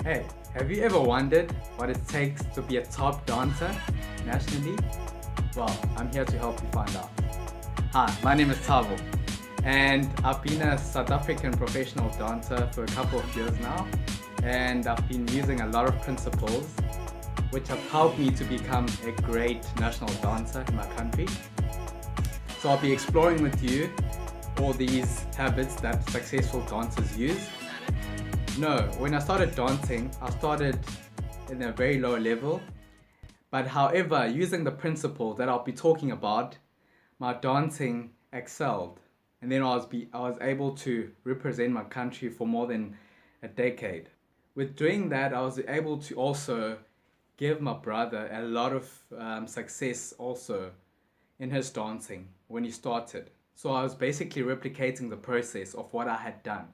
Hey, have you ever wondered what it takes to be a top dancer nationally? Well, I'm here to help you find out. Hi, my name is Thabo, and I've been a South African professional dancer for a couple of years now, and I've been using a lot of principles which have helped me to become a great national dancer in my country. So I'll be exploring with you all these habits that successful dancers use. No, when I started dancing, I started in a very low level. But however, using the principle that I'll be talking about, my dancing excelled. And then I was able to represent my country for more than a decade. With doing that, I was able to also give my brother a lot of success also in his dancing when he started. So I was basically replicating the process of what I had done.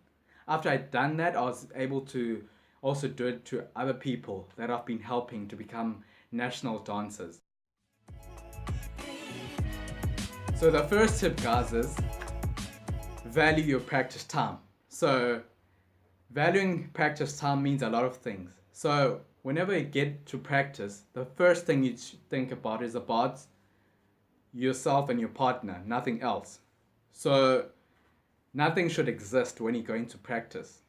After I'd done that, I was able to also do it to other people that I've been helping to become national dancers. So the first tip, guys, is value your practice time. So valuing practice time means a lot of things. So whenever you get to practice, the first thing you should think about is about yourself and your partner, nothing else. So nothing should exist when you're going to practice.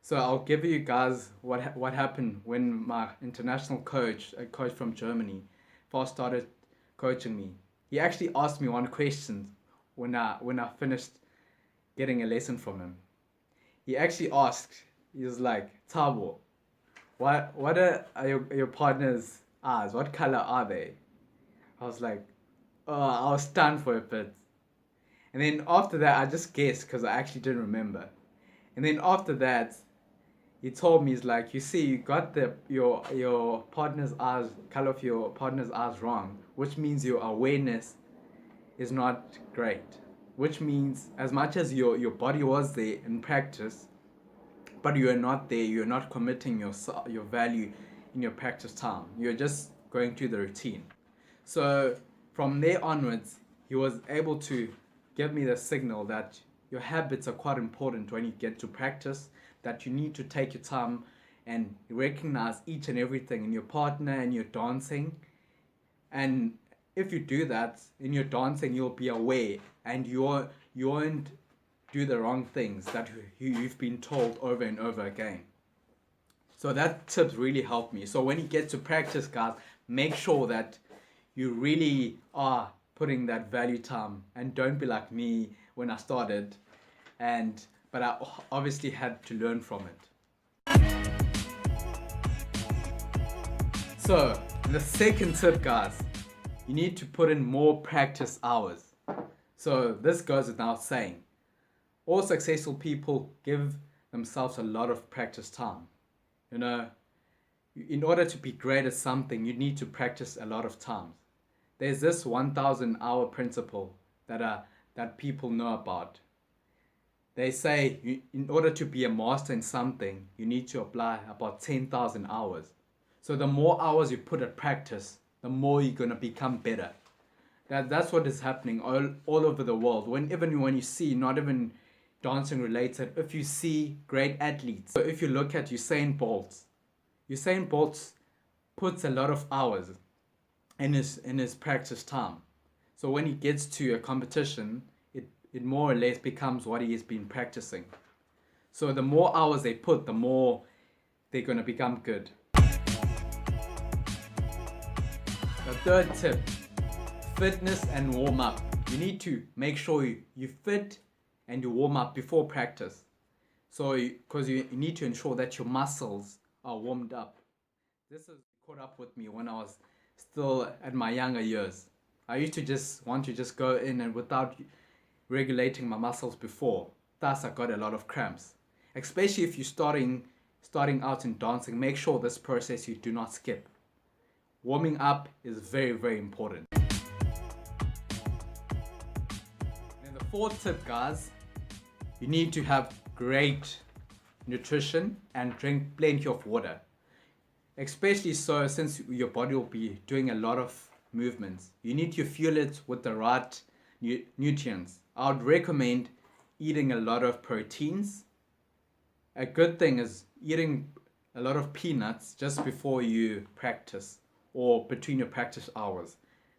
So I'll give you guys what happened when my international coach, a coach from Germany, first started coaching me. He actually asked me one question when I finished getting a lesson from him. He actually asked, he was like, Thabo, what are your partner's eyes? What color are they? I was like, oh, I was stunned for a bit. And then after that, I just guessed because I actually didn't remember. And then after that, he told me, he's like, you see, you got your partner's eyes, color of your partner's eyes wrong, which means your awareness is not great. Which means as much as your body was there in practice, but you are not there, you're not committing your value in your practice time. You're just going through the routine. So from there onwards, he was able to give me the signal that your habits are quite important when you get to practice, that you need to take your time and recognize each and everything in your partner and your dancing. And if you do that in your dancing, you'll be aware and you won't do the wrong things that you've been told over and over again. So that tip really helped me. So when you get to practice, guys, make sure that you really are putting that value time, and don't be like me when I started, but I obviously had to learn from it. So the second tip, guys, you need to put in more practice hours. So this goes without saying. All successful people give themselves a lot of practice time. You know, in order to be great at something, you need to practice a lot of times. There's this 1,000-hour principle that people know about. They say in order to be a master in something, you need to apply about 10,000 hours. So the more hours you put at practice, the more you're going to become better. That's what is happening all over the world. Even when you see, not even dancing related, if you see great athletes. So if you look at Usain Bolt puts a lot of hours in his practice time. So when he gets to a competition, it more or less becomes what he has been practicing. So the more hours they put, the more they're going to become good. The third tip, fitness and warm up. You need to make sure you fit and you warm up before practice. So because you need to ensure that your muscles are warmed up. This has caught up with me when I was still at my younger years. I used to just want to just go in and without regulating my muscles before. Thus, I got a lot of cramps. Especially if you're starting out in dancing, make sure this process you do not skip. Warming up is very, very important. And the fourth tip, guys, you need to have great nutrition and drink plenty of water. Especially so since your body will be doing a lot of movements. You need to fuel it with the right nutrients. I would recommend eating a lot of proteins. A good thing is eating a lot of peanuts just before you practice or between your practice hours.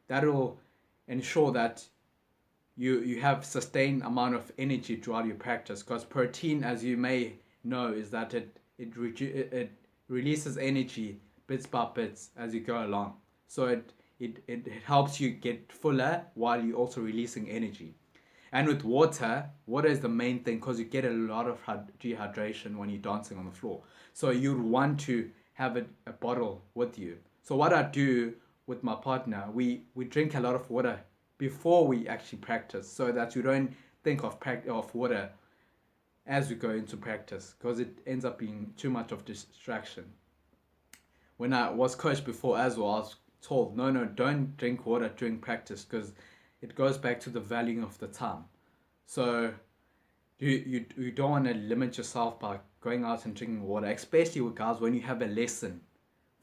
That will ensure that you have sustained amount of energy throughout your practice, because protein, as you may know, is that it releases energy bits by bits as you go along. So it helps you get fuller while you're also releasing energy. And with water, water is the main thing, because you get a lot of dehydration when you're dancing on the floor. So you'd want to have a bottle with you. So what I do with my partner, we drink a lot of water before we actually practice, so that you don't think of water as we go into practice, because it ends up being too much of distraction. When I was coached before as well, I was told, no, don't drink water during practice, because it goes back to the valuing of the time. So you don't want to limit yourself by going out and drinking water, especially with guys when you have a lesson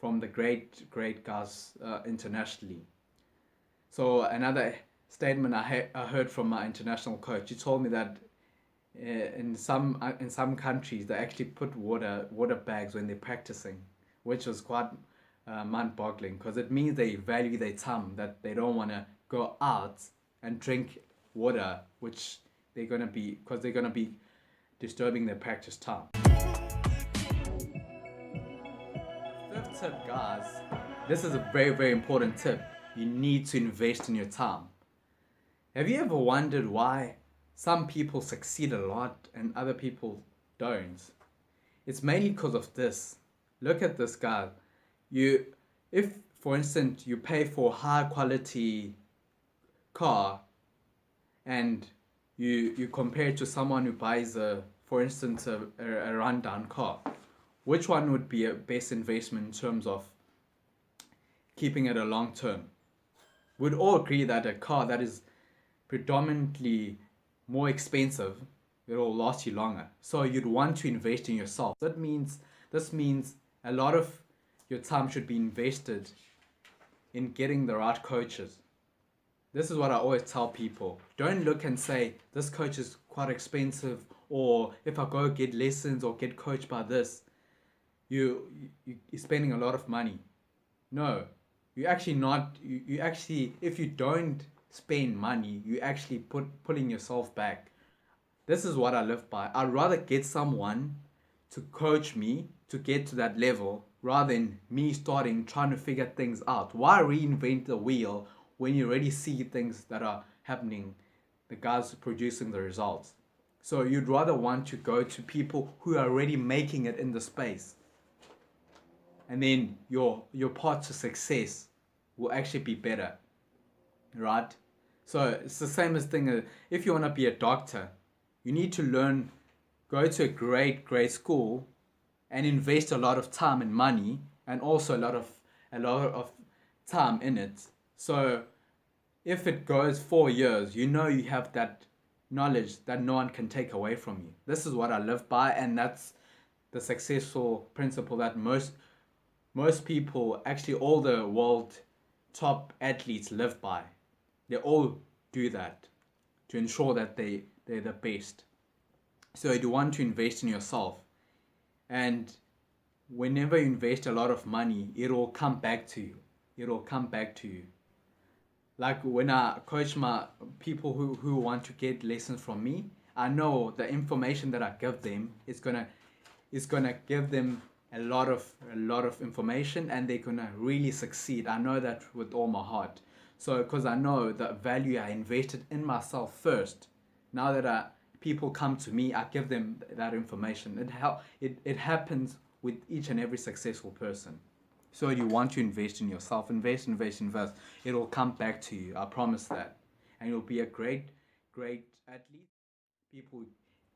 from the great guys internationally. So another statement I heard from my international coach, he told me that in some countries they actually put water bags when they're practicing, which was quite mind-boggling, because it means they value their time, that they don't want to go out and drink water, which they're gonna be disturbing their practice time. Fifth tip, guys. This is a very important tip. You need to invest in your time. Have you ever wondered why some people succeed a lot and other people don't? It's mainly because of this. Look at this guy. If for instance you pay for a high quality car, and you compare it to someone who buys for instance a rundown car, which one would be a best investment in terms of keeping it a long term? We'd all agree that a car that is predominantly more expensive, it'll last you longer. So you'd want to invest in yourself. This means a lot of your time should be invested in getting the right coaches. This is what I always tell people. Don't look and say, this coach is quite expensive, or if I go get lessons or get coached by this, you're spending a lot of money. No, you're actually not. You actually, if you don't spend money, you actually pulling yourself back. This is what I live by. I'd rather get someone to coach me to get to that level, rather than me trying to figure things out. Why reinvent the wheel when you already see things that are happening, the guys producing the results? So you'd rather want to go to people who are already making it in the space, and then your path to success will actually be better, right? So it's the same as thing. If you want to be a doctor, you need to go to a great school, and invest a lot of time and money, and also a lot of time in it. So if it goes 4 years, you have that knowledge that no one can take away from you. This is what I live by, and that's the successful principle that most people, actually all the world top athletes, live by. They all do that to ensure that they're the best. So you want to invest in yourself, and whenever you invest a lot of money, it will come back to you. Like when I coach my people who want to get lessons from me, I know the information that I give them is gonna give them a lot of information, and they're gonna really succeed. I know that with all my heart. So because I know the value I invested in myself first, now that people come to me, I give them that information. It happens with each and every successful person. So you want to invest in yourself. Invest. It will come back to you. I promise that. And you'll be a great athlete. People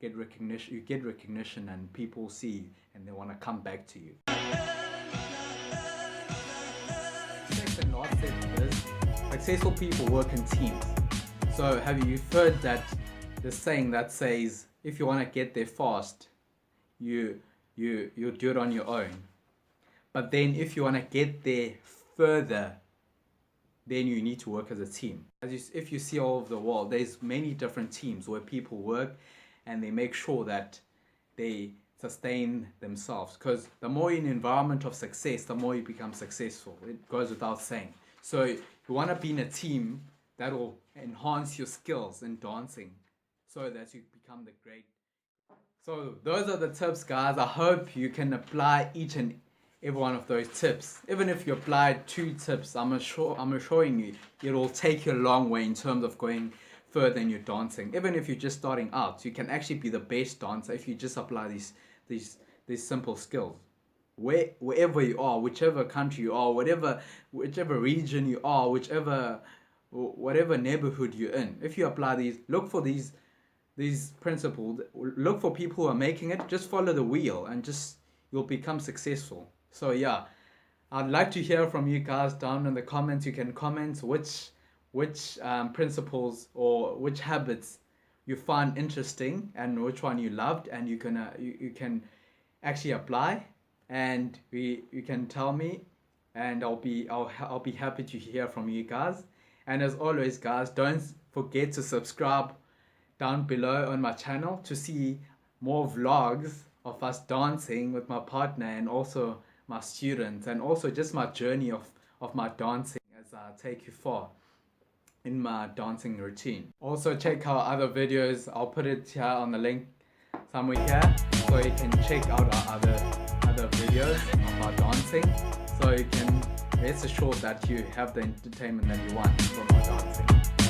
get recognition. You get recognition, and people see you, and they want to come back to you. Next and last step is successful people work in teams. So have you heard that the saying that says, if you want to get there fast, you do it on your own. But then if you want to get there further, then you need to work as a team. If you see all over the world, there's many different teams where people work, and they make sure that sustain themselves, because the more you're in an environment of success, the more you become successful. It goes without saying. So you want to be in a team that will enhance your skills in dancing so that you become the great. So those are the tips, guys. I hope you can apply each and every one of those tips. Even if you apply 2 tips, I'm assuring you it will take you a long way in terms of going further in your dancing. Even if you're just starting out, you can actually be the best dancer if you just apply these simple skills. Wherever you are, whichever country you are, whichever region you are, whatever neighborhood you're in, if you apply these, look for these principles, look for people who are making it, just follow the wheel and just you'll become successful. So yeah, I'd like to hear from you guys down in the comments. You can comment which principles or which habits you find interesting and which one you loved, and you can actually apply, and you can tell me, and I'll be happy to hear from you guys. And as always, guys, don't forget to subscribe down below on my channel to see more vlogs of us dancing with my partner and also my students, and also just my journey of my dancing as I take you far in my dancing routine. Also check out other videos. I'll put it here on the link somewhere here, so you can check out our other videos of our dancing, so you can rest assured that you have the entertainment that you want from our dancing.